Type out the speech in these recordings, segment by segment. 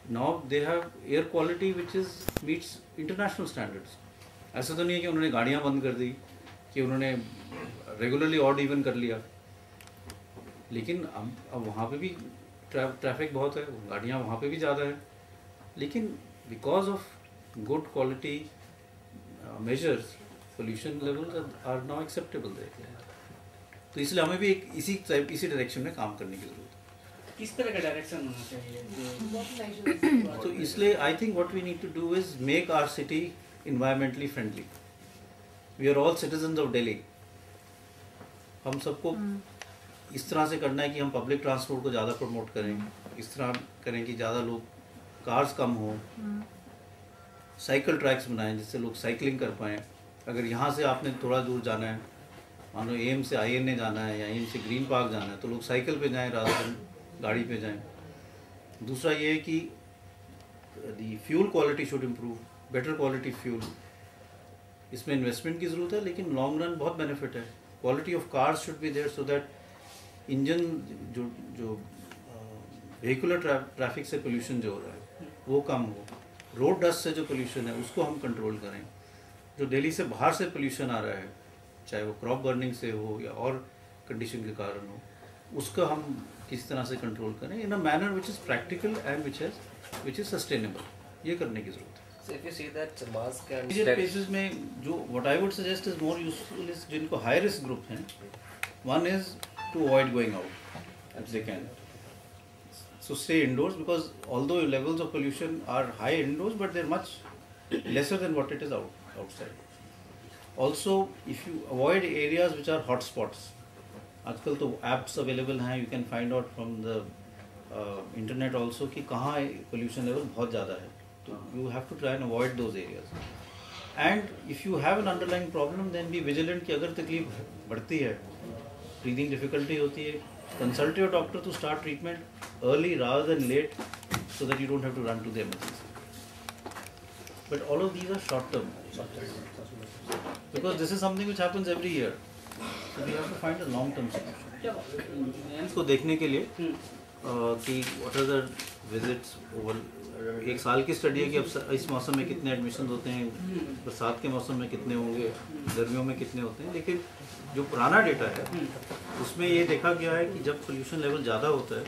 now they have air quality which is meets international standards. ऐसा तो नहीं है कि उन्होंने गाड़ियाँ बंद कर दी, कि उन्होंने रेगुलरली ऑड इवन कर लिया, लेकिन अब वहाँ पे भी ट्रैफिक बहुत है, गाड़ियाँ वहाँ पे भी ज़्यादा है, लेकिन because of good quality measures pollution levels are now acceptable there. तो इसलिए हमें भी एक इसी डायरेक्शन में काम करने की ज़रूरत है. किस तरह का डायरेक्शन होना चाहिए? तो इसलिए I think what we need to do is make our city environmentally friendly. We are all citizens of Delhi. हम सबको इस तरह से करना है कि हम पब्लिक ट्रांसपोर्ट को ज़्यादा प्रमोट करें, इस तरह करें कि ज़्यादा लोग कार्स कम हो, साइकिल ट्रैक्स बनाएं जिससे लोग साइकिलिंग कर पाएँ. अगर यहाँ से आपने थोड़ा दूर जाना है, मानो एम से INA जाना है या एम से ग्रीन पार्क जाना है, तो लोग साइकिल पे जाएं रादर देन गाड़ी पे जाएं. दूसरा ये है कि the fuel quality should improve, better quality fuel. इसमें इन्वेस्टमेंट की ज़रूरत है, लेकिन लॉन्ग रन बहुत बेनिफिट है. Quality of cars should be there so that engine जो व्हीकुलर ट्रैफिक से पोल्यूशन जो हो रहा है वो कम हो. रोड डस्ट से जो पोल्यूशन है उसको हम कंट्रोल करें. जो दिल्ली से बाहर से पोल्यूशन आ रहा है, चाहे वो क्रॉप बर्निंग से हो या और कंडीशन के कारण हो, उसका हम किस तरह से कंट्रोल करें in a manner which is practical and which is sustainable. ये करने की ज़रूरत है. So if you see that mask and major cases में जो what I would suggest is more useful is जिनको हाई रिस्क ग्रुप हैं, one is to avoid going out if they can. So stay indoors, because although levels of pollution are high indoors, but they're much lesser than what it is outside. Also, if you avoid areas which are hot spots, आजकल तो apps available हैं, you can find out from the internet also कि कहाँ pollution level बहुत ज़्यादा है. तो you have to try and avoid those areas. And if you have an underlying problem, then be vigilant कि अगर तकलीफ बढ़ती है, breathing difficulty होती है, consult your doctor to start treatment early rather than late, so that you don't have to run to the emergency. But all of these are short term, because this is something which happens every year, so we have to find a long term solution. इसको देखने के लिए कि what are the visits over एक साल की study है कि अब इस मौसम में कितने एडमिशन होते हैं, बरसात के मौसम में कितने होंगे, गर्मियों में कितने होते हैं. लेकिन जो पुराना डेटा है उसमें ये देखा गया है कि जब पोल्यूशन लेवल ज़्यादा होता है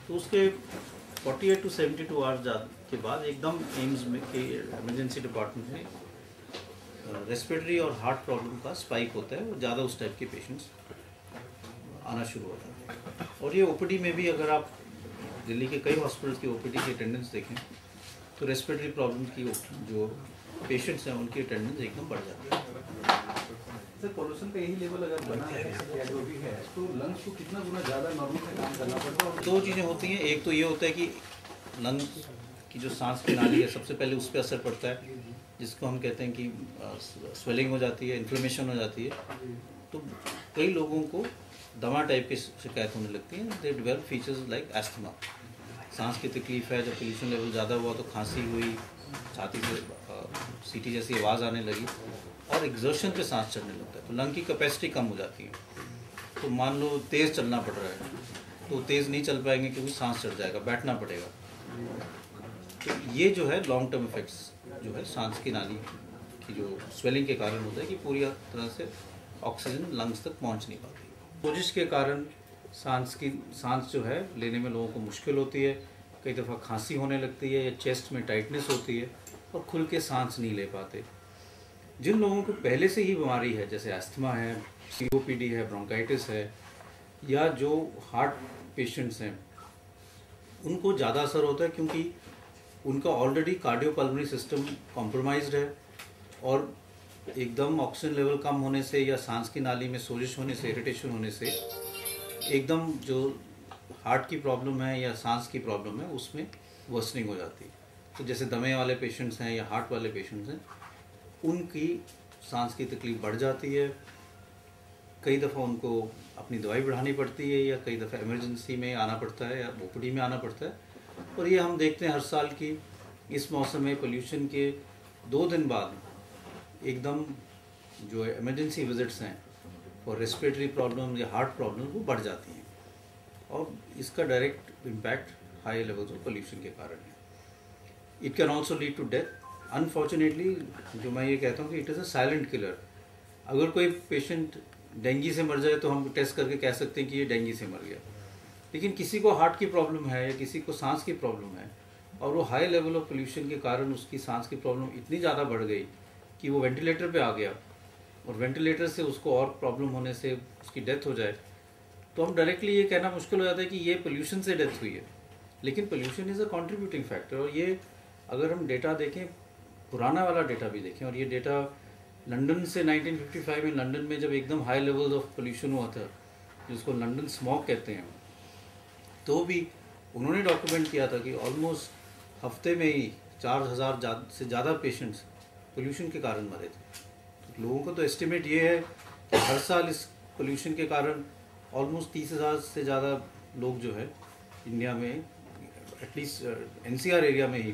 तो उसके 48 to 72 आवर्स के बाद एकदम एम्स में के इमरजेंसी डिपार्टमेंट में रेस्पिरेटरी और हार्ट प्रॉब्लम का स्पाइक होता है. वो ज़्यादा उस टाइप के पेशेंट्स आना शुरू होता है. और ये OPD में भी अगर आप दिल्ली के कई हॉस्पिटल्स की OPD की अटेंडेंस देखें तो रेस्पिरेटरी प्रॉब्लम की जो पेशेंट्स हैं उनकी अटेंडेंस एकदम बढ़ जाती है. सर पोल्यूशन का यही लेवल अगर बना है या जो भी है, तो लंग्स को कितना गुना ज़्यादा नॉर्मल से काम करना पड़ता है? दो चीज़ें होती हैं. एक तो ये होता है कि लंग्स की जो सांस की नाली है सबसे पहले उस पर असर पड़ता है, जिसको हम कहते हैं कि स्वेलिंग हो जाती है, इन्फ्लेमेशन हो जाती है. तो कई लोगों को दमा टाइप की शिकायत होने लगती है. They develop features like asthma. सांस की तकलीफ है, जब पोल्यूशन लेवल ज़्यादा हुआ तो खांसी हुई, छाती से सीटी जैसी आवाज़ आने लगी, और एग्जर्शन पे सांस चढ़ने लगता है. तो लंग की कैपेसिटी कम हो जाती है. तो मान लो तेज़ चलना पड़ रहा है तो तेज़ नहीं चल पाएंगे क्योंकि सांस चढ़ जाएगा, बैठना पड़ेगा. तो ये जो है लॉन्ग टर्म इफेक्ट्स जो है सांस की नाली की जो स्वेलिंग के कारण होता है कि पूरी तरह से ऑक्सीजन लंग्स तक पहुंच नहीं पाती. सोजिश के कारण सांस जो है लेने में लोगों को मुश्किल होती है. कई दफ़ा खांसी होने लगती है या चेस्ट में टाइटनेस होती है और खुल के सांस नहीं ले पाते. जिन लोगों को पहले से ही बीमारी है, जैसे अस्थमा है, COPD है, ब्रोंकाइटिस है, या जो हार्ट पेशेंट्स हैं, उनको ज़्यादा असर होता है क्योंकि उनका ऑलरेडी कार्डियोपल्मोनरी सिस्टम कॉम्प्रोमाइज्ड है. और एकदम ऑक्सीजन लेवल कम होने से या सांस की नाली में सोजिश होने से, इरिटेशन होने से एकदम जो हार्ट की प्रॉब्लम है या सांस की प्रॉब्लम है उसमें वर्सनिंग हो जाती है. तो जैसे दमे वाले पेशेंट्स हैं या हार्ट वाले पेशेंट्स हैं, उनकी सांस की तकलीफ बढ़ जाती है. कई दफ़ा उनको अपनी दवाई बढ़ानी पड़ती है या कई दफ़ा इमरजेंसी में आना पड़ता है या OPD में आना पड़ता है. और ये हम देखते हैं हर साल की इस मौसम में पोल्यूशन के 2 दिन बाद एकदम जो इमरजेंसी विजिट्स हैं फॉर रेस्पिरेटरी प्रॉब्लम या हार्ट प्रॉब्लम वो बढ़ जाती हैं. और इसका direct impact high levels of pollution के कारण है. It can also lead to death. Unfortunately जो मैं ये कहता हूँ कि it is a silent killer. अगर कोई पेशेंट डेंगू से मर जाए तो हम टेस्ट करके कह सकते हैं कि ये डेंगू से मर गया, लेकिन किसी को हार्ट की प्रॉब्लम है या किसी को सांस की प्रॉब्लम है और वो हाई लेवल ऑफ पोल्यूशन के कारण उसकी सांस की प्रॉब्लम इतनी ज़्यादा बढ़ गई कि वो वेंटिलेटर पे आ गया और वेंटिलेटर से उसको और प्रॉब्लम होने से उसकी डेथ हो जाए, तो हम डायरेक्टली ये कहना मुश्किल हो जाता है कि ये पोल्यूशन से डेथ हुई है। लेकिन pollution is a contributing factor. और ये अगर हम डेटा देखें, पुराना वाला डेटा भी देखें, और ये डेटा लंदन से 1955 में लंदन में जब एकदम हाई लेवल्स ऑफ पोल्यूशन हुआ था, जिसको लंदन स्मॉग कहते हैं, तो भी उन्होंने डॉक्यूमेंट किया था कि ऑलमोस्ट हफ्ते में ही 4000 से ज़्यादा पेशेंट्स पोल्यूशन के कारण मरे थे। तो लोगों को तो एस्टिमेट ये है कि हर साल इस पोल्यूशन के कारण ऑलमोस्ट 30,000 से ज़्यादा लोग जो है इंडिया में एटलीस्ट एनसीआर एरिया में ही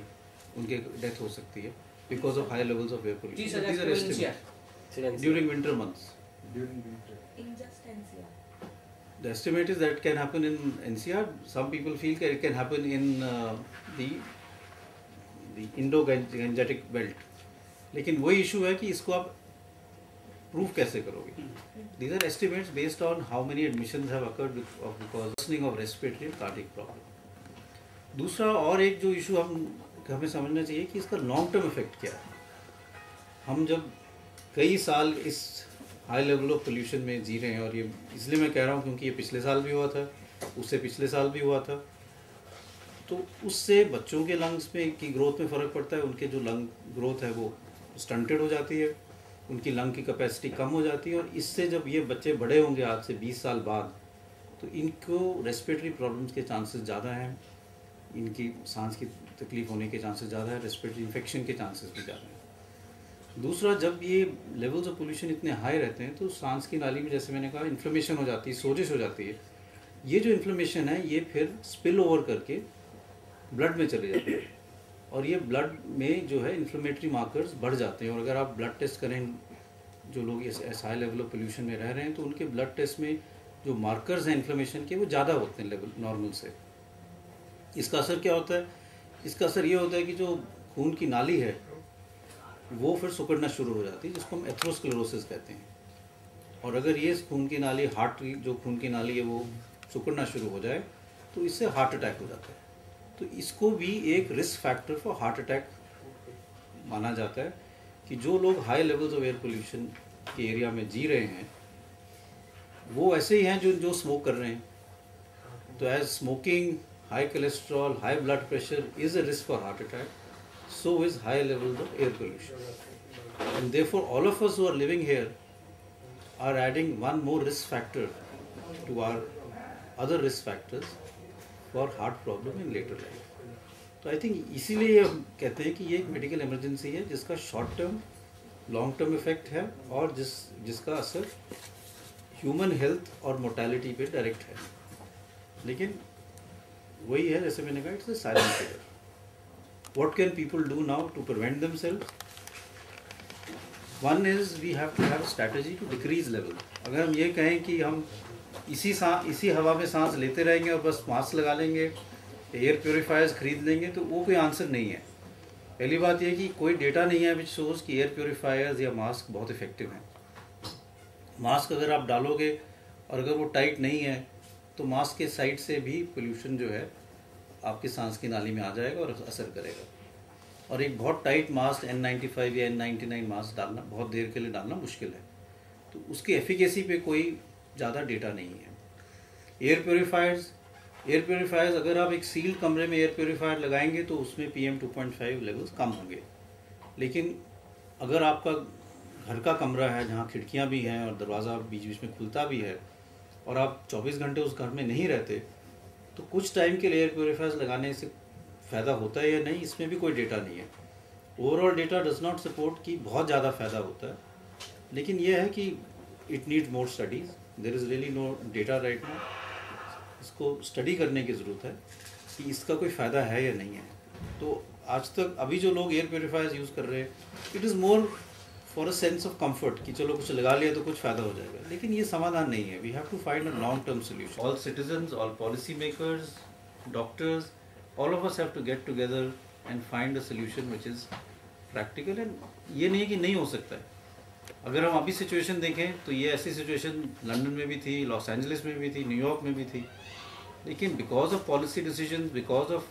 उनके डेथ हो सकती है because of high levels of air pollution during winter months. The estimate is that it can happen in NCR. Some people feel that it can happen in the Indo-Gangetic belt. लेकिन वही issue है कि इसको आप prove कैसे करोगे। These are estimates based on how many admissions have occurred because worsening of respiratory and cardiac problem. दूसरा और एक जो इशू हमें समझना चाहिए कि इसका लॉन्ग टर्म इफेक्ट क्या है। हम जब कई साल इस हाई लेवल ऑफ पोल्यूशन में जी रहे हैं, और ये इसलिए मैं कह रहा हूँ क्योंकि ये पिछले साल भी हुआ था, उससे पिछले साल भी हुआ था, तो उससे बच्चों के लंग्स में की ग्रोथ में फ़र्क पड़ता है। उनके जो लंग ग्रोथ है वो स्टंटेड हो जाती है, उनकी लंग की कैपेसिटी कम हो जाती है, और इससे जब ये बच्चे बड़े होंगे आज से 20 साल बाद, तो इनको रेस्पिरेटरी प्रॉब्लम्स के चांसेस ज़्यादा हैं, इनकी सांस की तकलीफ होने के चांसेस ज़्यादा है, रेस्पिरेटरी इन्फेक्शन के चांसेस भी ज़्यादा हैं। दूसरा, जब ये लेवल्स ऑफ पोल्यूशन इतने हाई रहते हैं तो सांस की नाली में, जैसे मैंने कहा, इन्फ्लेमेशन हो जाती है, सोजिश हो जाती है। ये जो इन्फ्लेमेशन है ये फिर स्पिल ओवर करके ब्लड में चले जाते हैं, और ये ब्लड में जो है इन्फ्लेमेटरी मार्कर्स बढ़ जाते हैं। और अगर आप ब्लड टेस्ट करें, जो लोग इस हाई लेवल ऑफ पोल्यूशन में रह रहे हैं, तो उनके ब्लड टेस्ट में जो मार्कर्स हैं इन्फ्लेमेशन के वो ज़्यादा होते हैं लेवल नॉर्मल से। इसका असर क्या होता है? इसका असर ये होता है कि जो खून की नाली है वो फिर सिकुड़ना शुरू हो जाती है, जिसको हम एथेरोस्क्लेरोसिस कहते हैं। और अगर ये खून की नाली, हार्ट की जो खून की नाली है वो सिकुड़ना शुरू हो जाए तो इससे हार्ट अटैक हो जाता है। तो इसको भी एक risk factor for heart attack माना जाता है कि जो लोग high levels of air pollution के एरिया में जी रहे हैं वो ऐसे ही हैं जो स्मोक कर रहे हैं। तो as smoking, high cholesterol, high blood pressure is a risk for heart attack, so is high levels of air pollution. And therefore all of us who are living here are adding one more risk factor to our other risk factors for heart problem in later life. तो I think इसीलिए हम कहते हैं कि ये एक medical emergency है जिसका short term, long term effect है, और जिसका असर ह्यूमन हेल्थ और मोर्टेलिटी पे डायरेक्ट है। लेकिन वही है, जैसे मैंने कहा, it's a silent killer. What can people do now to prevent themselves? One is we have to have a strategy to decrease level. अगर हम ये कहें कि हम इसी हवा में सांस लेते रहेंगे और बस मास्क लगा लेंगे, एयर प्योरीफायर्स खरीद लेंगे, तो वो कोई आंसर नहीं है। पहली बात ये कि कोई डेटा नहीं है विच शोज कि एयर प्योरीफायर्स या मास्क बहुत इफेक्टिव हैं। मास्क अगर आप डालोगे और अगर वो टाइट नहीं है तो मास्क के साइड से भी पोल्यूशन जो है आपकी सांस की नाली में आ जाएगा और असर करेगा। और एक बहुत टाइट मास्क N95 या N99 मास्क डालना, बहुत देर के लिए डालना मुश्किल है, तो उसकी एफिकेसी पे कोई ज़्यादा डेटा नहीं है। एयर प्योरीफायर्स अगर आप एक सील्ड कमरे में एयर प्योरीफायर लगाएंगे तो उसमें PM 2.5 लेवल्स कम होंगे। लेकिन अगर आपका घर का कमरा है जहाँ खिड़कियाँ भी हैं और दरवाज़ा बीच बीच में खुलता भी है और आप 24 घंटे उस घर में नहीं रहते, तो कुछ टाइम के लिए एयर प्योरीफायर्स लगाने से फ़ायदा होता है या नहीं, इसमें भी कोई डेटा नहीं है। Overall data does not support कि बहुत ज़्यादा फ़ायदा होता है, लेकिन यह है कि it needs more studies. There is really no data right now. इसको स्टडी करने की ज़रूरत है कि इसका कोई फ़ायदा है या नहीं है। तो आज तक अभी जो लोग एयर प्योरीफायर्स यूज़ कर रहे हैं, it is more for a sense of comfort कि चलो कुछ लगा लिया तो कुछ फ़ायदा हो जाएगा, लेकिन ये समाधान नहीं है। We have to find a long term solution. All citizens, all policy makers, doctors, all of us have to get together and find a solution which is practical. And ये नहीं है कि नहीं हो सकता है। अगर हम अभी सिचुएशन देखें तो ये ऐसी सिचुएशन लंदन में भी थी, लॉस एंजलिस में भी थी, न्यूयॉर्क में भी थी, लेकिन because of policy decision, because of